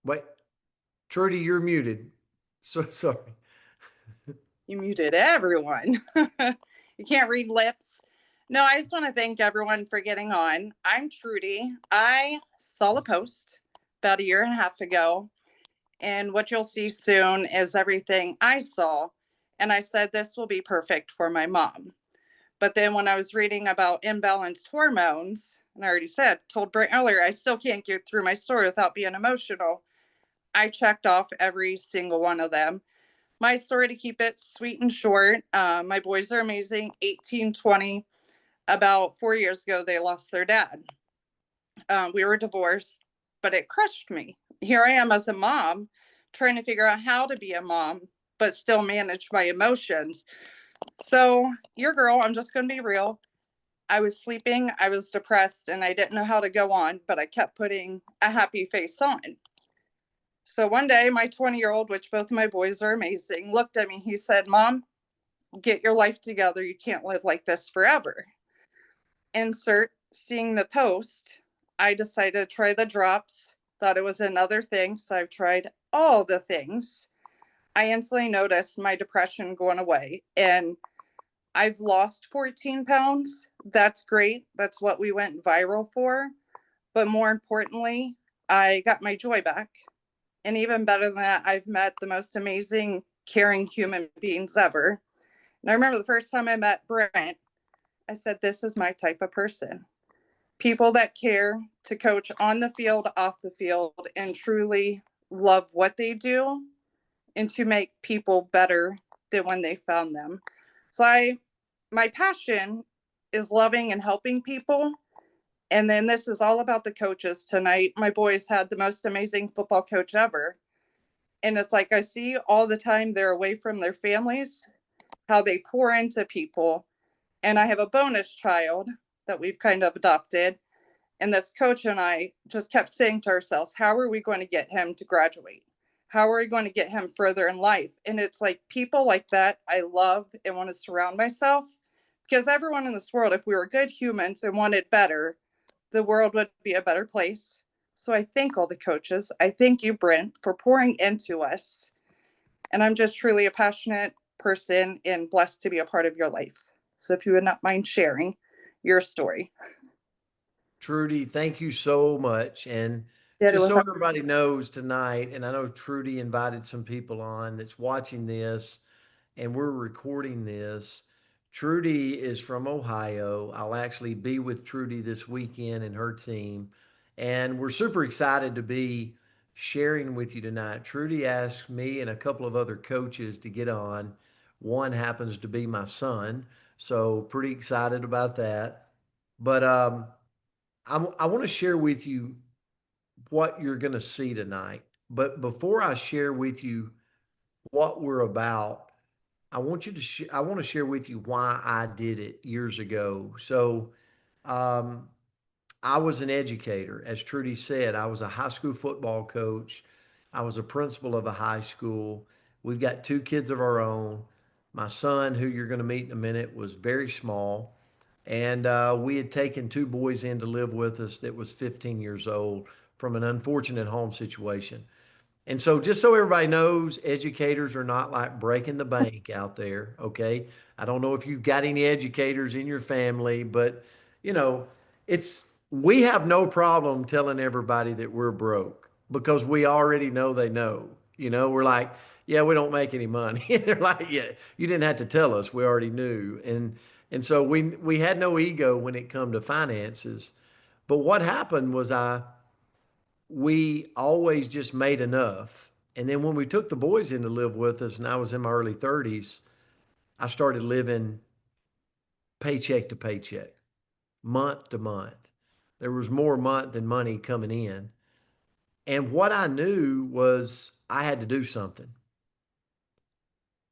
Wait, Trudy, you're muted. So sorry. You muted everyone. You can't read lips. No, I just want to thank everyone for getting on. I'm Trudy. I saw a post about a year and a half ago, and what you'll see soon is everything I saw. And I said, this will be perfect for my mom. But then when I was reading about imbalanced hormones, and I already told Brent earlier, I still can't get through my story without being emotional. I checked off every single one of them. My story, to keep it sweet and short, my boys are amazing. 18, 20. About 4 years ago, they lost their dad. We were divorced, but it crushed me. Here I am as a mom, trying to figure out how to be a mom, but still manage my emotions. So, your girl, I'm just going to be real. I was sleeping, I was depressed, and I didn't know how to go on, but I kept putting a happy face on. So one day, my 20-year-old, which both of my boys are amazing, looked at me. He said, Mom, get your life together. You can't live like this forever. Insert seeing the post, I decided to try the drops, thought it was another thing. So I've tried all the things. I instantly noticed my depression going away, and I've lost 14 pounds. That's great. That's what we went viral for. But more importantly, I got my joy back. And even better than that, I've met the most amazing, caring human beings ever. And I remember the first time I met Brent, I said, this is my type of person. People that care to coach on the field, off the field, and truly love what they do and to make people better than when they found them. So my passion is loving and helping people. And then this is all about the coaches tonight. My boys had the most amazing football coach ever. And it's like I see all the time they're away from their families, how they pour into people. And I have a bonus child that we've kind of adopted. And this coach and I just kept saying to ourselves, how are we going to get him to graduate? How are we going to get him further in life? And it's like people like that I love and want to surround myself, because everyone in this world, if we were good humans and wanted better, the world would be a better place. So I thank all the coaches. I thank you, Brent, for pouring into us. And I'm just truly a passionate person and blessed to be a part of your life. So if you would not mind sharing your story. Trudy, thank you so much. And Did it just so without everybody knows tonight, and I know Trudy invited some people on that's watching this, and we're recording this. Trudy is from Ohio. I'll actually be with Trudy this weekend and her team. And we're super excited to be sharing with you tonight. Trudy asked me and a couple of other coaches to get on. One happens to be my son. So, pretty excited about that. But I want to share with you what you're going to see tonight. But before I share with you what we're about, I want to share with you why I did it years ago. So, um, I was an educator. As Trudy said, I was a high school football coach. I was a principal of a high school. We've got two kids of our own. My son, who you're going to meet in a minute, was very small. And we had taken two boys in to live with us that was 15 years old from an unfortunate home situation. And so, just so everybody knows, educators are not like breaking the bank out there. Okay. I don't know if you've got any educators in your family, but you know, we have no problem telling everybody that we're broke because we already know they know. We're like, yeah, we don't make any money. They're like, yeah, you didn't have to tell us. We already knew. And so we had no ego when it come to finances. But what happened was we always just made enough. And then when we took the boys in to live with us and I was in my early 30s, I started living paycheck to paycheck, month to month. There was more month than money coming in. And what I knew was I had to do something.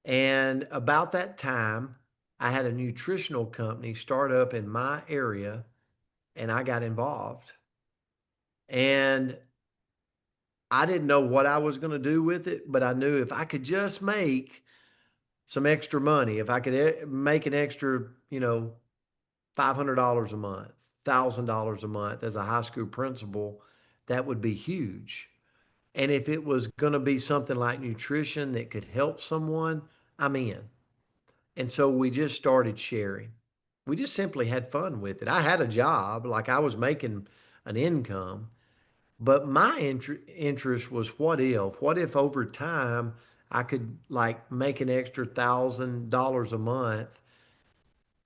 And about that time, I had a nutritional company start up in my area and I got involved. And I didn't know what I was going to do with it, but I knew if I could just make some extra money, if I could make an extra, $500 a month, $1,000 a month as a high school principal, that would be huge. And if it was going to be something like nutrition that could help someone, I'm in. And so we just started sharing. We just simply had fun with it. I had a job, like I was making an income, but my interest was what if? What if over time I could like make an extra $1,000 a month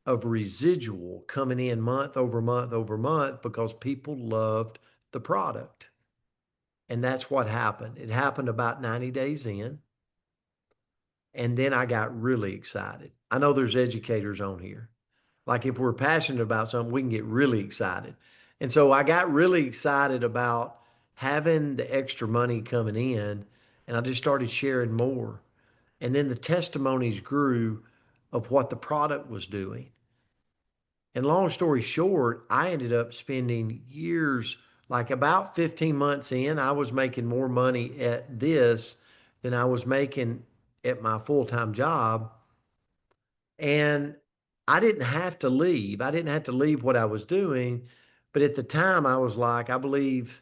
of residual coming in month over month over month because people loved the product. And that's what happened. It happened about 90 days in. And then I got really excited. I know there's educators on here. Like if we're passionate about something, we can get really excited. And so I got really excited about having the extra money coming in, and I just started sharing more. And then the testimonies grew of what the product was doing. And long story short, I ended up spending years, like about 15 months in, I was making more money at this than I was making at my full time job. And I didn't have to leave. I didn't have to leave what I was doing. But at the time, I was like, I believe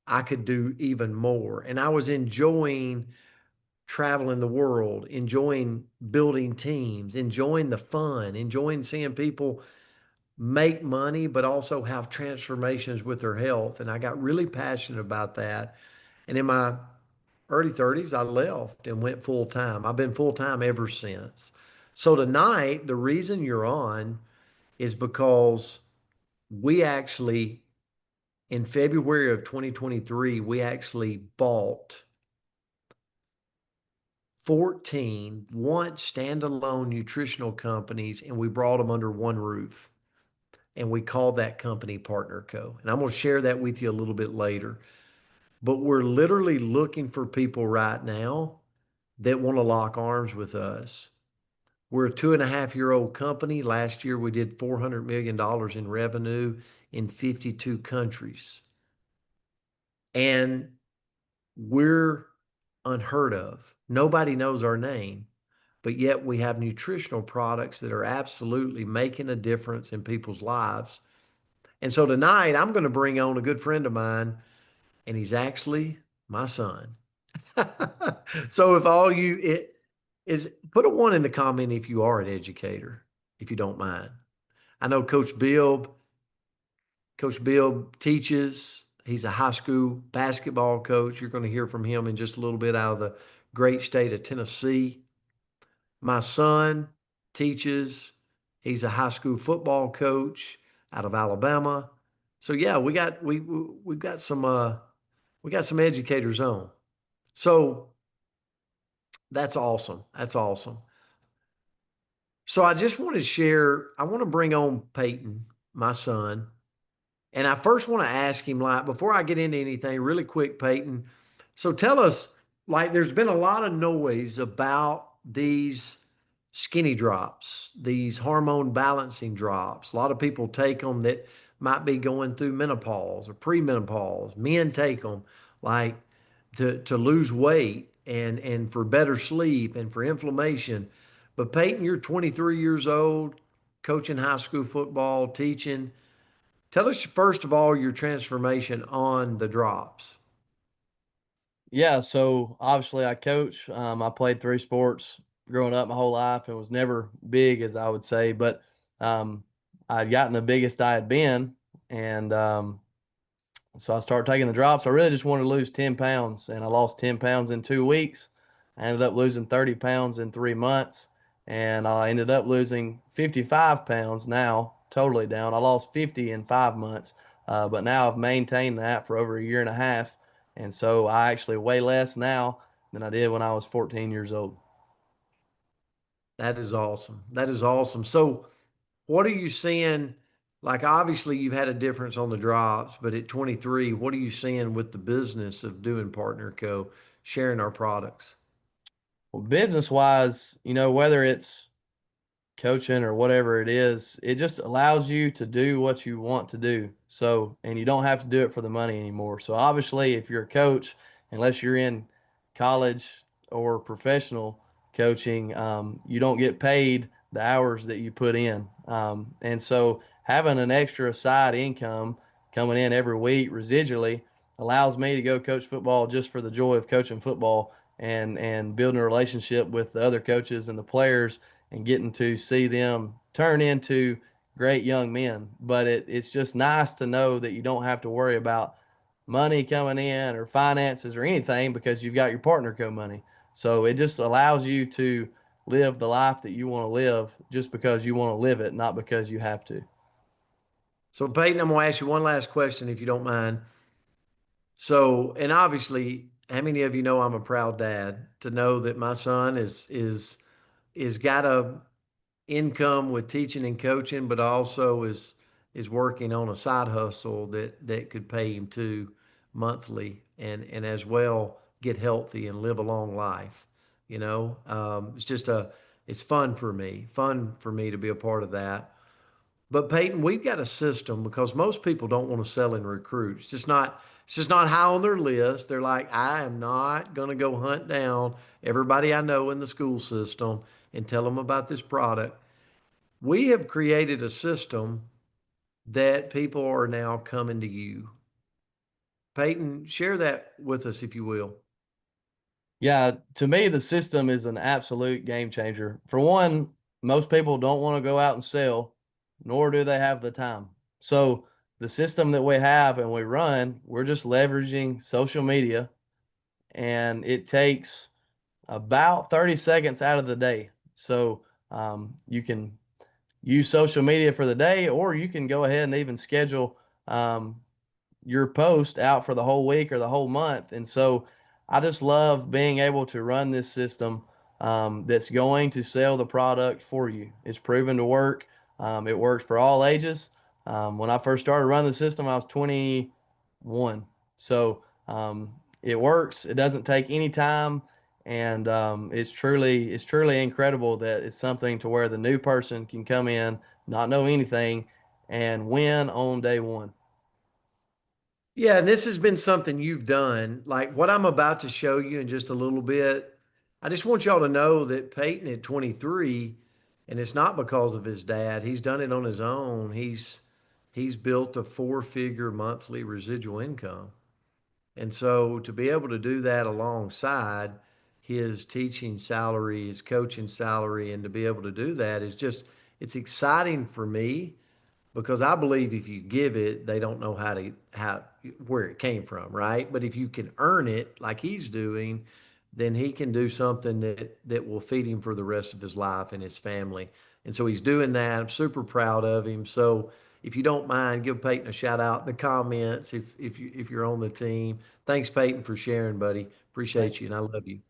I could do even more. And I was enjoying traveling the world, enjoying building teams, enjoying the fun, enjoying seeing people make money, but also have transformations with their health. And I got really passionate about that. And in my early 30s, I left and went full time. I've been full time ever since. So tonight, the reason you're on is because we actually, in February of 2023, we actually bought 14 once standalone nutritional companies and we brought them under one roof. And we called that company Partner Co. And I'm going to share that with you a little bit later. But we're literally looking for people right now that want to lock arms with us. We're a 2.5-year-old company. Last year, we did $400 million in revenue in 52 countries. And we're unheard of. Nobody knows our name, but yet we have nutritional products that are absolutely making a difference in people's lives. And so tonight, I'm going to bring on a good friend of mine, and he's actually my son. So if all you it is put a one in the comment if you are an educator, if you don't mind. I know Coach Bill teaches. He's a high school basketball coach. You're going to hear from him in just a little bit out of the great state of Tennessee. My son teaches. He's a high school football coach out of Alabama. So yeah, we've got some educators on. So that's awesome. That's awesome. So I just want to share, I want to bring on Peyton, my son. And I first want to ask him, like, before I get into anything, really quick, Peyton. So tell us, like, there's been a lot of noise about these skinny drops, these hormone balancing drops. A lot of people take them that might be going through menopause or premenopause. Men take them like to lose weight and for better sleep and for inflammation. But Peyton, you're 23 years old, coaching high school football, teaching. Tell us first of all your transformation on the drops. Yeah, so obviously I coach. I played three sports growing up my whole life and was never big, as I would say, but I'd gotten the biggest I had been. And so I started taking the drops. I really just wanted to lose 10 pounds, and I lost 10 pounds in 2 weeks. I ended up losing 30 pounds in 3 months, and I ended up losing 55 pounds now, totally down. I lost 50 in 5 months, but now I've maintained that for over a year and a half. And so I actually weigh less now than I did when I was 14 years old. That is awesome. That is awesome. So, what are you seeing? Like, obviously, you've had a difference on the drops, but at 23, what are you seeing with the business of doing Partner Co., sharing our products? Well, business wise, whether it's coaching or whatever it is, it just allows you to do what you want to do. So, and you don't have to do it for the money anymore. So, obviously, if you're a coach, unless you're in college or professional coaching, you don't get paid the hours that you put in. And so, having an extra side income coming in every week residually allows me to go coach football just for the joy of coaching football and building a relationship with the other coaches and the players and getting to see them turn into great young men. But it's just nice to know that you don't have to worry about money coming in or finances or anything because you've got your partner co money. So it just allows you to live the life that you want to live just because you want to live it, not because you have to. So Peyton, I'm gonna ask you one last question if you don't mind. So, and obviously, how many of you know I'm a proud dad to know that my son is got a income with teaching and coaching, but also is working on a side hustle that could pay him too monthly and as well get healthy and live a long life. It's just it's fun for me to be a part of that. But Peyton, we've got a system because most people don't want to sell and recruit. It's just not high on their list. They're like, I am not going to go hunt down everybody I know in the school system and tell them about this product. We have created a system that people are now coming to you. Peyton, share that with us if you will. Yeah, to me, the system is an absolute game changer. For one, most people don't want to go out and sell, nor do they have the time. So, the system that we have and we run, we're just leveraging social media, and it takes about 30 seconds out of the day. So, you can use social media for the day, or you can go ahead and even schedule your post out for the whole week or the whole month. And so I just love being able to run this system that's going to sell the product for you. It's proven to work. It works for all ages. When I first started running the system, I was 21. So it works. It doesn't take any time. And it's truly incredible that it's something to where the new person can come in, not know anything, and win on day one. Yeah, and this has been something you've done. Like what I'm about to show you in just a little bit. I just want y'all to know that Peyton at 23, and it's not because of his dad, he's done it on his own. He's built a four-figure monthly residual income. And so to be able to do that alongside his teaching salary, his coaching salary, and to be able to do that is just, it's exciting for me because I believe if you give it, they don't know where it came from, right? But if you can earn it like he's doing, then he can do something that will feed him for the rest of his life and his family. And so he's doing that. I'm super proud of him. So if you don't mind, give Peyton a shout out in the comments if you're on the team. Thanks, Peyton, for sharing, buddy. Thank Appreciate you, and I love you.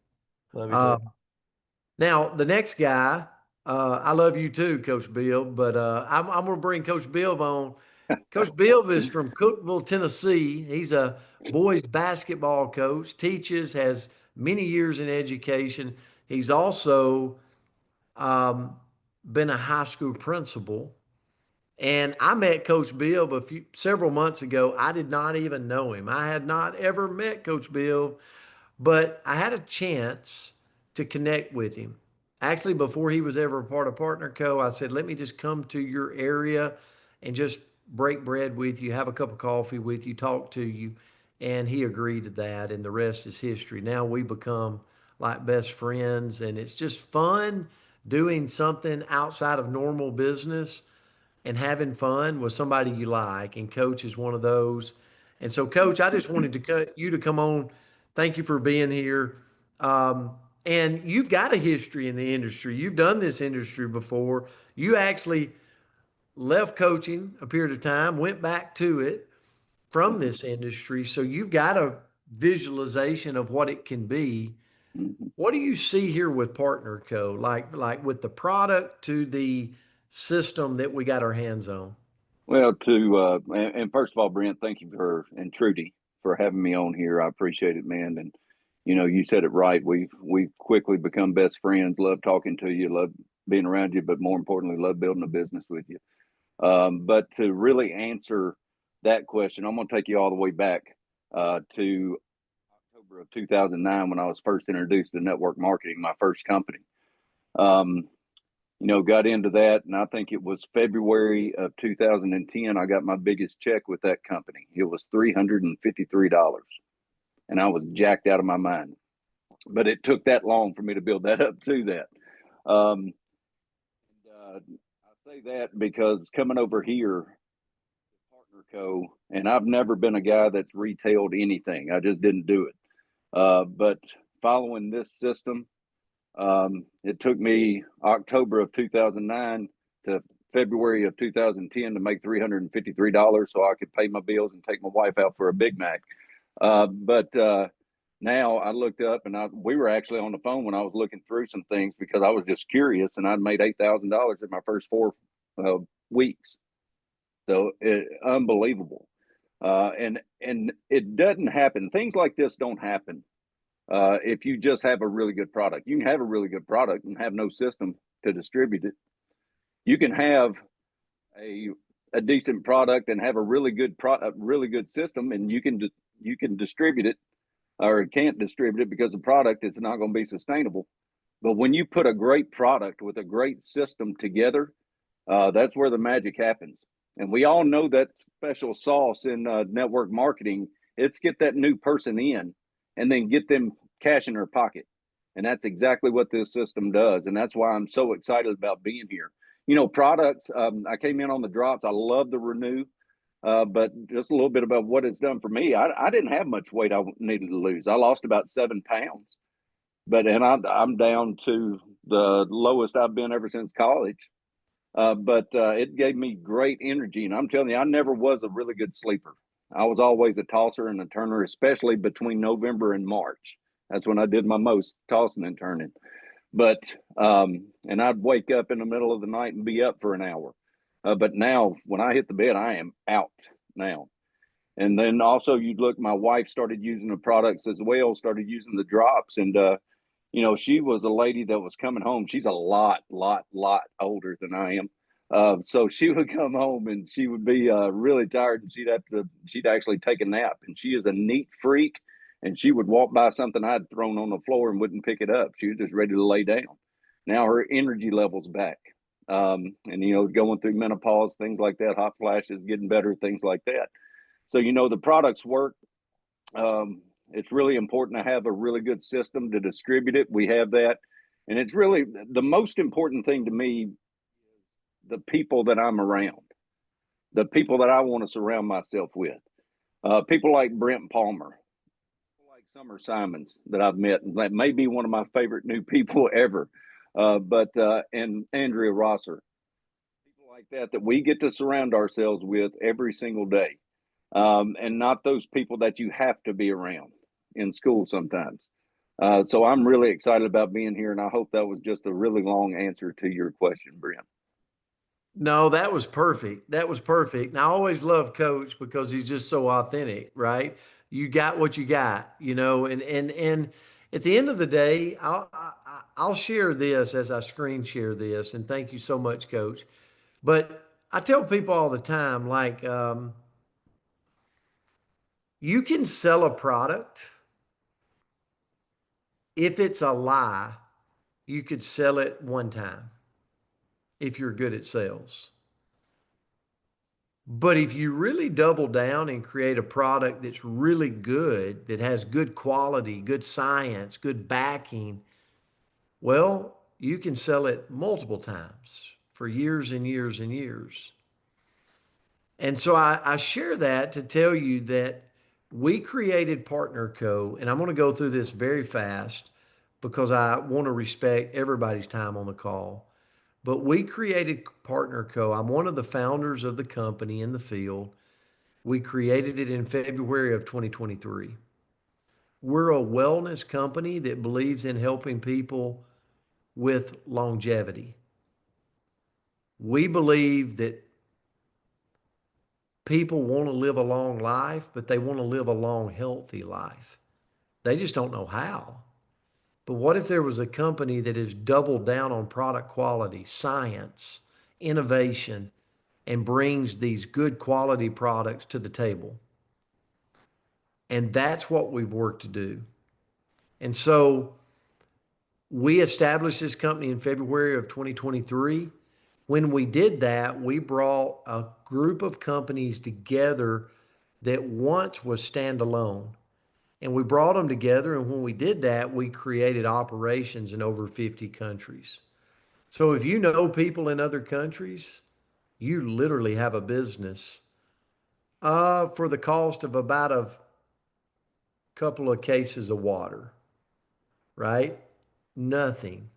Love you Uh, too. Now, the next guy, I love you too, Coach Bill, but I'm going to bring Coach Bill on. Coach Bill is from Cookeville, Tennessee. He's a boys basketball coach, teaches, has many years in education. He's also um, been a high school principal. And I met Coach Bill several months ago. I did not even know him. I had not ever met Coach Bill, but I had a chance to connect with him. Actually, before he was ever a part of Partner Co., I said, let me just come to your area and just break bread with you, have a cup of coffee with you, talk to you. And he agreed to that, and the rest is history. Now we become like best friends, and it's just fun doing something outside of normal business and having fun with somebody you like. And Coach is one of those. And so, Coach, I just wanted to you to come on. Thank you for being here. Um, and you've got a history in the industry. You've done this industry before. You actually left coaching a period of time, went back to it from this industry. So you've got a visualization of what it can be. Mhm. What do you see here with Partner Co? Like with the product to the system that we got our hands on? Well, and first of all, Brent, thank you and Trudy for having me on here. I appreciate it, man. And you said it right. We've quickly become best friends. Love talking to you. Love being around you, but more importantly, love building a business with you. But to really answer that question, I'm going to take you all the way back to October of 2009 when I was first introduced to network marketing, my first company. Um, got into that. And I think it was February of 2010, I got my biggest check with that company. It was $353. And I was jacked out of my mind. But it took that long for me to build that up to that. I say that because coming over here, Partner Co., and I've never been a guy that's retailed anything. I just didn't do it. But following this system, it took me October of 2009 to February of 2010 to make $353 so I could pay my bills and take my wife out for a Big Mac. But now I looked up and we were actually on the phone when I was looking through some things because I was just curious, and I'd made $8,000 in my first 4 weeks. So unbelievable. And it doesn't happen. Things like this don't happen if you just have a really good product. You can have a really good product and have no system to distribute it. You can have a decent product and have a really good really good system, and you can distribute it, or can't distribute it because the product is not going to be sustainable. But when you put a great product with a great system together, that's where the magic happens. And we all know that special sauce in network marketing. It's get that new person in and then get them cash in their pocket. And that's exactly what this system does. And that's why I'm so excited about being here. Products, I came in on the drops. I love the Renew. But just a little bit about what it's done for me. I didn't have much weight I needed to lose. I lost about 7 pounds, and I'm down to the lowest I've been ever since college. But it gave me great energy, and I'm telling you, I never was a really good sleeper. I was always a tosser and a turner, especially between November and March. That's when I did my most tossing and turning. But and I'd wake up in the middle of the night and be up for an hour. But now when I hit the bed, I am out now. And then also you'd look, my wife started using the products as well, started using the drops. And, she was a lady that was coming home. She's a lot older than I am. So she would come home and she would be really tired, and she'd actually take a nap. And she is a neat freak. And she would walk by something I'd thrown on the floor and wouldn't pick it up. She was just ready to lay down. Now her energy level's back. And going through menopause, things like that, hot flashes, getting better, things like that. So the products work. It's really important to have a really good system to distribute it. We have that, and it's really the most important thing to me. The people that I'm around, the people that I want to surround myself with, people like Brent Palmer, people like Summer Simons that I've met, and that may be one of my favorite new people ever. And Andrea Rosser, people like that we get to surround ourselves with every single day, and not those people that you have to be around in school sometimes. So I'm really excited about being here, and I hope that was just a really long answer to your question, Brent. No, that was perfect. That was perfect. And I always love Coach because he's just so authentic, right? You got what you got, and at the end of the day, I'll share this as I screen share this, and thank you so much, Coach. But I tell people all the time, like, you can sell a product. If it's a lie, you could sell it one time if you're good at sales. But if you really double down and create a product that's really good, that has good quality, good science, good backing, well, you can sell it multiple times for years and years and years. And so I share that to tell you that we created Partner Co. And I'm going to go through this very fast because I want to respect everybody's time on the call. But we created Partner Co. I'm one of the founders of the company in the field. We created it in February of 2023. We're a wellness company that believes in helping people with longevity. We believe that people want to live a long life, but they want to live a long, healthy life. They just don't know how. But what if there was a company that has doubled down on product quality, science, innovation, and brings these good quality products to the table? And that's what we've worked to do. And so We established this company in February of 2023. When we did that, we brought a group of companies together that once was standalone. And we brought them together. And when we did that, we created operations in over 50 countries. So if you know people in other countries, you literally have a business for the cost of about a couple of cases of water, right? Nothing.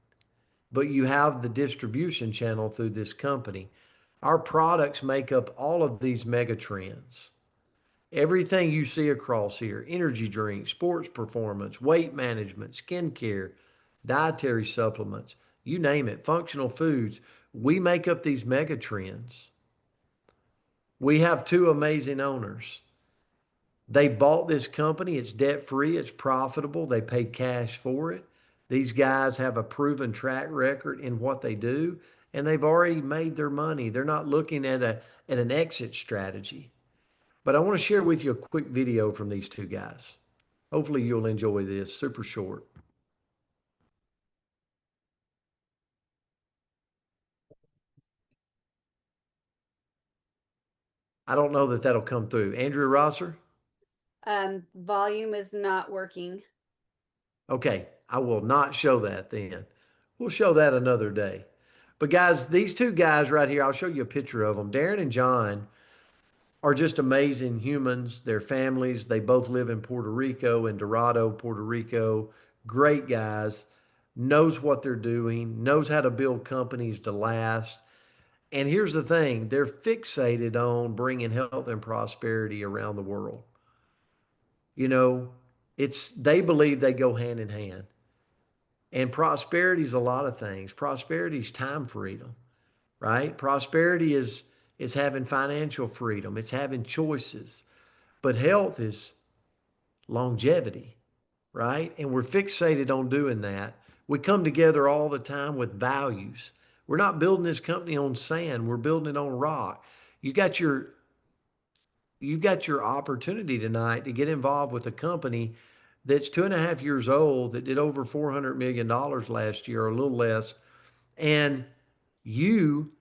But you have the distribution channel through this company. Our products make up all of these mega trends. Everything you see across here, energy drinks, sports performance, weight management, skincare, dietary supplements, you name it, functional foods, we make up these mega trends. We have two amazing owners. They bought this company. It's debt free. It's profitable. They paid cash for it. These guys have a proven track record in what they do, and they've already made their money. They're not looking at an exit strategy. But I want to share with you a quick video from these two guys. Hopefully you'll enjoy this. Super short. I don't know that that'll come through. Andrea Rosser? Volume is not working. Okay, I will not show that then. We'll show that another day. But guys, these two guys right here, I'll show you a picture of them. Darren and John are just amazing humans. Their families, they both live in Puerto Rico, in Dorado, Puerto Rico. Great guys, knows what they're doing, knows how to build companies to last. And here's the thing, they're fixated on bringing health and prosperity around the world. You know, they believe they go hand in hand. And prosperity is a lot of things. Prosperity is time freedom, right? Prosperity is having financial freedom. It's having choices. But health is longevity, right? And we're fixated on doing that. We come together all the time with values. We're not building this company on sand. We're building it on rock. You got your you've got your opportunity tonight to get involved with a company that's 2.5 years old that did over $400 million last year, or a little less. And you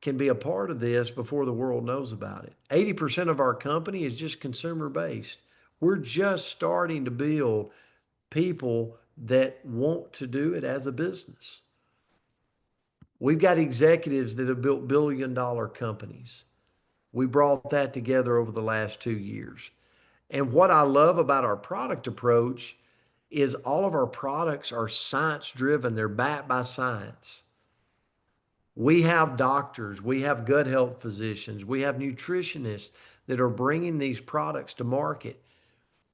can be a part of this before the world knows about it. 80% of our company is just consumer based. We're just starting to build people that want to do it as a business. We've got executives that have built billion-dollar companies. We brought that together over the last 2 years. And what I love about our product approach is all of our products are science driven. They're backed by science. We have doctors, we have gut health physicians, we have nutritionists that are bringing these products to market.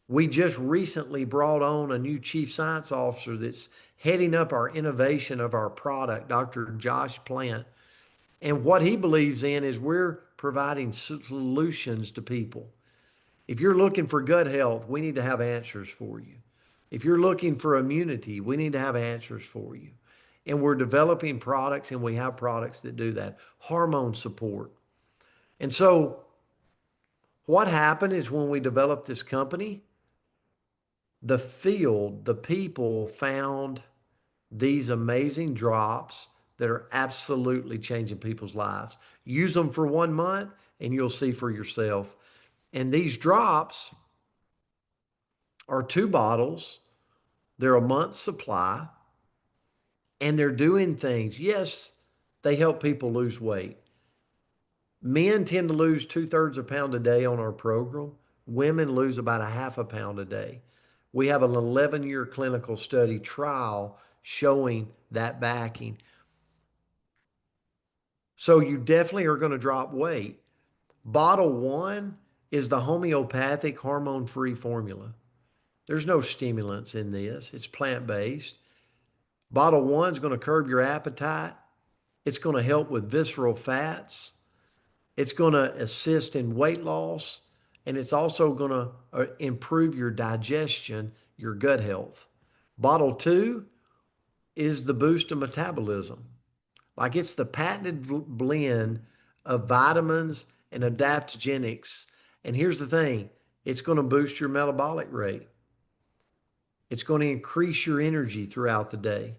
We just recently brought on a new chief science officer that's heading up our innovation of our product, Dr. Josh Plant. And what he believes in is we're providing solutions to people. If you're looking for gut health, we need to have answers for you. If you're looking for immunity, we need to have answers for you. And we're developing products, and we have products that do that. Hormone support. And so what happened is when we developed this company, the field, the people found these amazing drops that are absolutely changing people's lives. Use them for 1 month and you'll see for yourself. And these drops are 2 bottles. They're a month's supply, and they're doing things. Yes, they help people lose weight. Men tend to lose 2/3 a pound a day on our program. Women lose about a half a pound a day. We have an 11-year clinical study trial showing that backing. So you definitely are going to drop weight. Bottle 1 is the homeopathic hormone-free formula. There's no stimulants in this. It's plant-based. Bottle 1 is going to curb your appetite. It's going to help with visceral fats. It's going to assist in weight loss. And it's also going to improve your digestion, your gut health. Bottle 2 is the boost of metabolism. Like, it's the patented blend of vitamins and adaptogenics. And here's the thing, it's going to boost your metabolic rate. It's going to increase your energy throughout the day.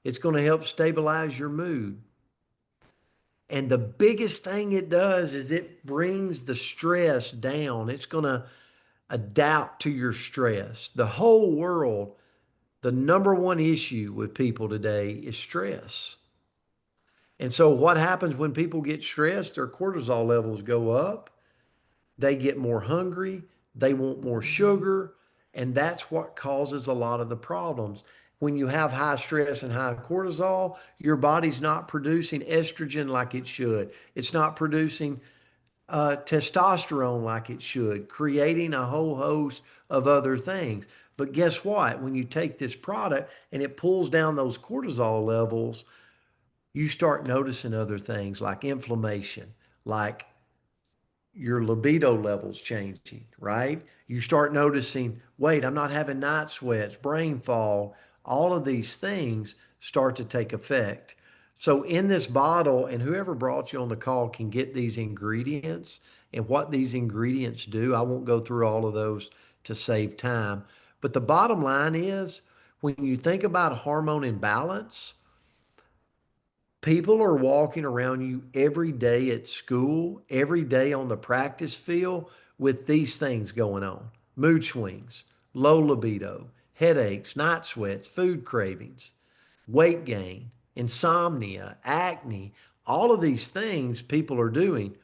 It's going to help stabilize your mood. And the biggest thing it does is it brings the stress down. It's going to adapt to your stress. The whole world, the number one issue with people today is stress. And so what happens when people get stressed? Their cortisol levels go up. They get more hungry. They want more sugar. And that's what causes a lot of the problems. When you have high stress and high cortisol, your body's not producing estrogen like it should. It's not producing testosterone like it should, creating a whole host of other things. But guess what? When you take this product and it pulls down those cortisol levels, you start noticing other things like inflammation, like your libido levels changing, right? You start noticing, wait, I'm not having night sweats, brain fog. All of these things start to take effect. So in this bottle, and whoever brought you on the call can get these ingredients and what these ingredients do. I won't go through all of those to save time. But the bottom line is when you think about hormone imbalance, people are walking around you every day at school, every day on the practice field with these things going on: mood swings, low libido, headaches, night sweats, food cravings, weight gain, insomnia, acne. All of these things people are doing.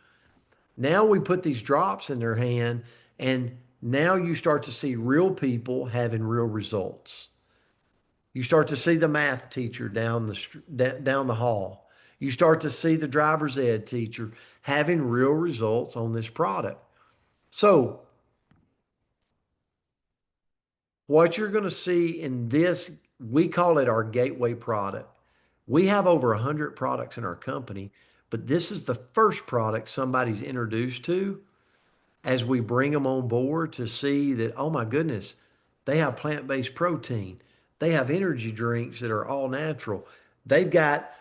Now we put these drops in their hand, and now you start to see real people having real results. You start to see the math teacher down the hall. You start to see the driver's ed teacher having real results on this product. So what you're going to see in this, we call it our gateway product. We have over 100 products in our company, but this is the first product somebody's introduced to as we bring them on board to see that, oh my goodness, they have plant-based protein. They have energy drinks that are all natural. They've got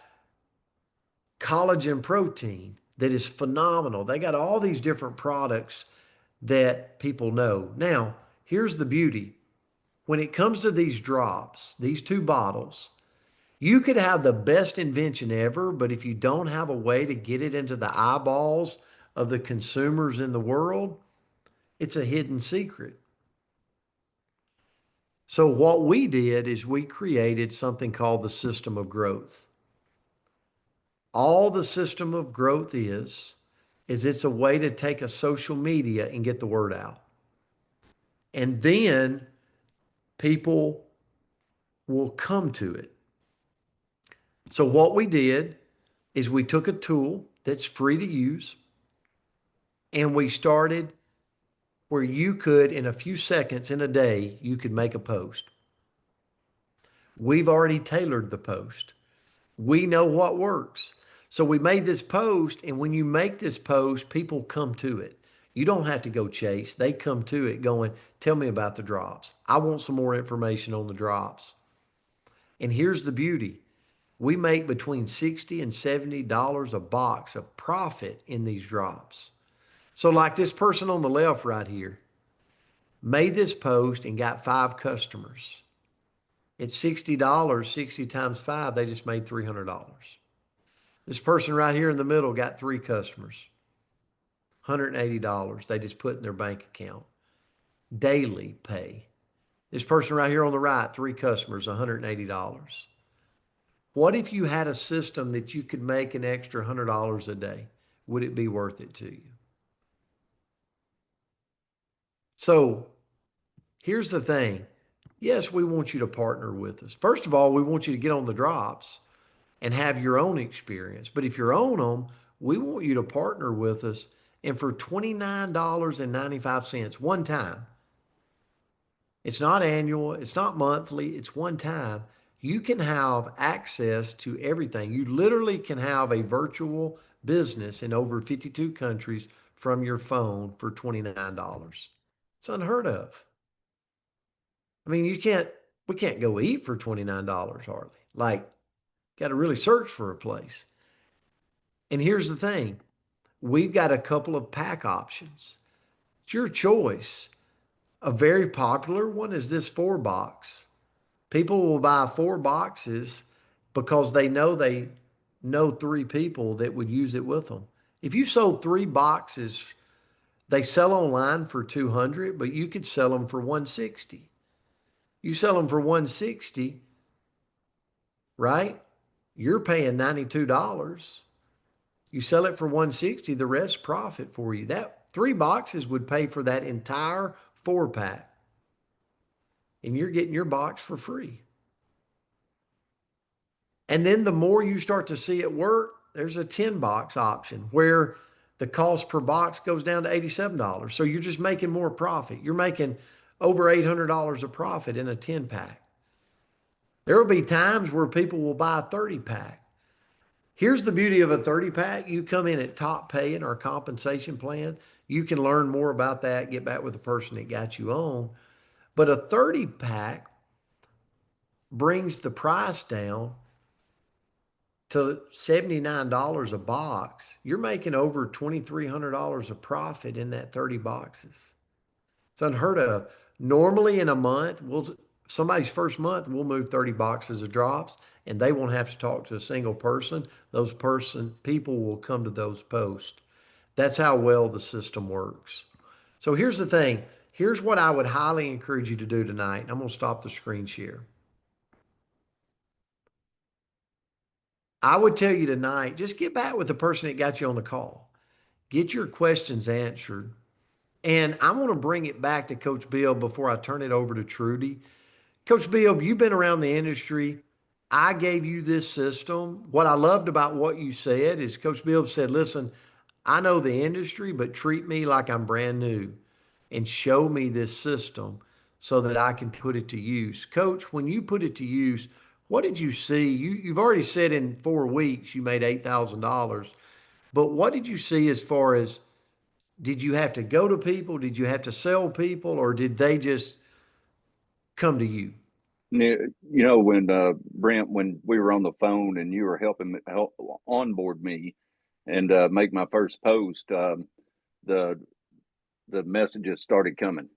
collagen protein that is phenomenal. They got all these different products that people know. Now, here's the beauty. When it comes to these drops, these two bottles, you could have the best invention ever, but if you don't have a way to get it into the eyeballs of the consumers in the world, it's a hidden secret. So what we did is we created something called the system of growth. All the system of growth is it's a way to take a social media and get the word out. And then people will come to it. So what we did is we took a tool that's free to use and we started where you could, in a few seconds in a day, you could make a post. We've already tailored the post. We know what works. So we made this post, and when you make this post, people come to it. You don't have to go chase. They come to it going, tell me about the drops. I want some more information on the drops. And here's the beauty. We make between $60 and $70 a box of profit in these drops. So like this person on the left right here made this post and got 5 customers. It's $60, 60 times 5, they just made $300. This person right here in the middle got 3 customers, $180 they just put in their bank account. Daily pay. This person right here on the right, 3 customers, $180. What if you had a system that you could make an extra $100 a day? Would it be worth it to you? So here's the thing. Yes, we want you to partner with us. First of all, we want you to get on the drops and have your own experience. But if you're on them, we want you to partner with us. And for $29.95, one time, it's not annual, it's not monthly, it's one time, you can have access to everything. You literally can have a virtual business in over 52 countries from your phone for $29. It's unheard of. I mean, we can't go eat for $29 hardly. Like, got to really search for a place. And here's the thing. We've got a couple of pack options. It's your choice. A very popular one is this 4-box. People will buy 4 boxes because they know 3 people that would use it with them. If you sold 3 boxes, they sell online for 200, but you could sell them for 160. You sell them for 160, right? You're paying $92. You sell it for 160, the rest profit for you. That 3 boxes would pay for that entire 4-pack. And you're getting your box for free. And then the more you start to see it work, there's a 10 box option where the cost per box goes down to $87. So you're just making more profit. You're making over $800 of profit in a 10 pack. There will be times where people will buy a 30 pack. Here's the beauty of a 30 pack. You come in at top pay in our compensation plan. You can learn more about that, get back with the person that got you on. But a 30 pack brings the price down to $79 a box. You're making over $2,300 of profit in that 30 boxes. It's unheard of. Normally in a month, somebody's first month, we'll move 30 boxes of drops and they won't have to talk to a single person. People will come to those posts. That's how well the system works. So here's the thing. Here's what I would highly encourage you to do tonight. I'm going to stop the screen share. I would tell you tonight, just get back with the person that got you on the call. Get your questions answered. And I want to bring it back to Coach Bill before I turn it over to Trudy. Coach Bill, you've been around the industry. I gave you this system. What I loved about what you said is Coach Bill said, listen, I know the industry, but treat me like I'm brand new and show me this system so that I can put it to use. Coach, when you put it to use, what did you see? You've already said in 4 weeks you made $8,000, but what did you see as far as, did you have to go to people? Did you have to sell people, or did they just come to you? You know, when Brent, when we were on the phone and you were helping help onboard me and make my first post, the messages started coming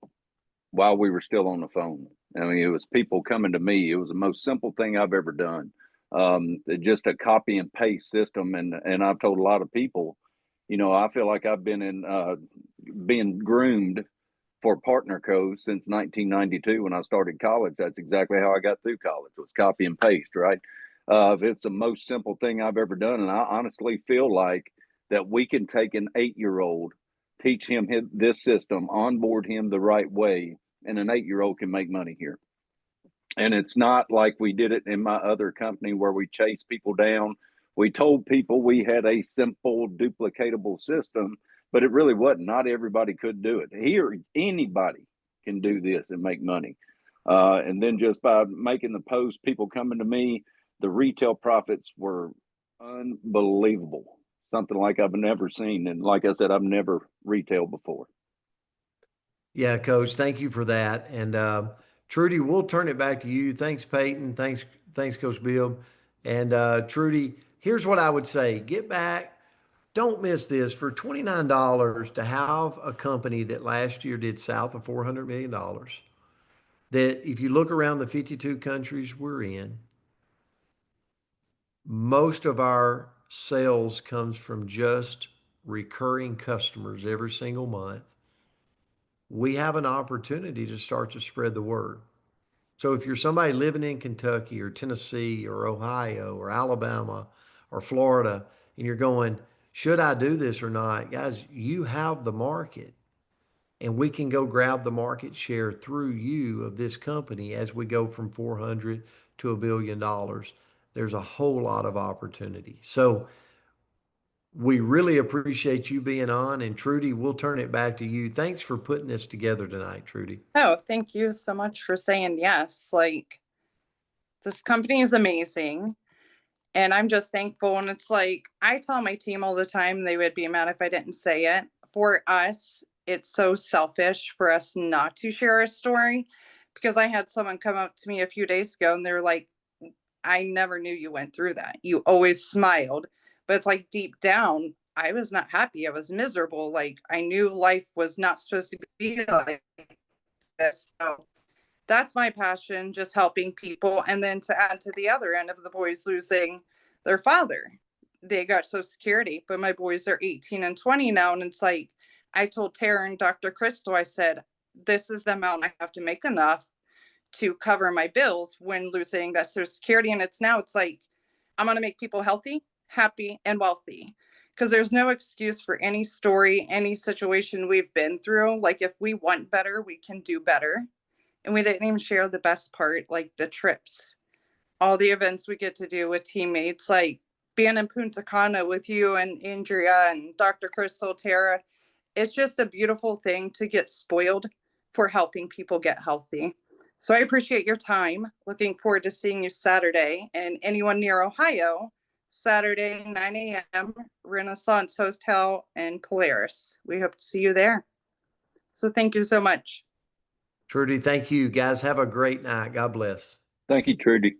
while we were still on the phone. I mean, it was people coming to me. It was the most simple thing I've ever done. Just a copy and paste system. And I've told a lot of people, you know, I feel like I've been being groomed for partner codes since 1992 when I started college. That's exactly how I got through college, was copy and paste, right? It's the most simple thing I've ever done. And I honestly feel like that we can take an 8-year-old, teach him this system, onboard him the right way, and an 8-year-old can make money here. And it's not like we did it in my other company where we chased people down. We told people we had a simple duplicatable system, but it really wasn't. Not everybody could do it. Here, anybody can do this and make money. And then just by making the post, people coming to me, the retail profits were unbelievable. Something like I've never seen. And like I said, I've never retailed before. Yeah, Coach, thank you for that. And Trudy, we'll turn it back to you. Thanks, Peyton. Thanks, Coach Bill. And Trudy, here's what I would say. Get back. Don't miss this. For $29 to have a company that last year did south of $400 million, that if you look around the 52 countries we're in, most of our sales comes from just recurring customers every single month. We have an opportunity to start to spread the word. So if you're somebody living in Kentucky or Tennessee or Ohio or Alabama or Florida, and you're going, should I do this or not? Guys, you have the market, and we can go grab the market share through you of this company as we go from 400 to $1 billion. There's a whole lot of opportunity. So we really appreciate you being on. And Trudy, we'll turn it back to you. Thanks for putting this together tonight, Trudy. Oh, thank you so much for saying yes. Like, this company is amazing. And I'm just thankful. And it's like, I tell my team all the time, they would be mad if I didn't say it. For us, it's so selfish for us not to share a story, because I had someone come up to me a few days ago and they're like, I never knew you went through that. You always smiled. But it's like deep down, I was not happy. I was miserable. Like, I knew life was not supposed to be like this. So That's my passion, just helping people. And then to add to the other end of the boys losing their father, they got Social Security, but my boys are 18 and 20 now. And it's like, I told Tara and Dr. Crystal, I said, this is the amount I have to make enough to cover my bills when losing that Social Security. And it's like, I'm going to make people healthy, happy, and wealthy. Because there's no excuse for any story, any situation we've been through. Like, if we want better, we can do better. And we didn't even share the best part, like the trips, all the events we get to do with teammates, like being in Punta Cana with you and Andrea and Dr. Crystal, Tara. It's just a beautiful thing to get spoiled for helping people get healthy. So I appreciate your time. Looking forward to seeing you Saturday, and anyone near Ohio, Saturday, 9 a.m., Renaissance Hotel in Polaris. We hope to see you there. So thank you so much. Trudy, thank you. Guys, have a great night. God bless. Thank you, Trudy.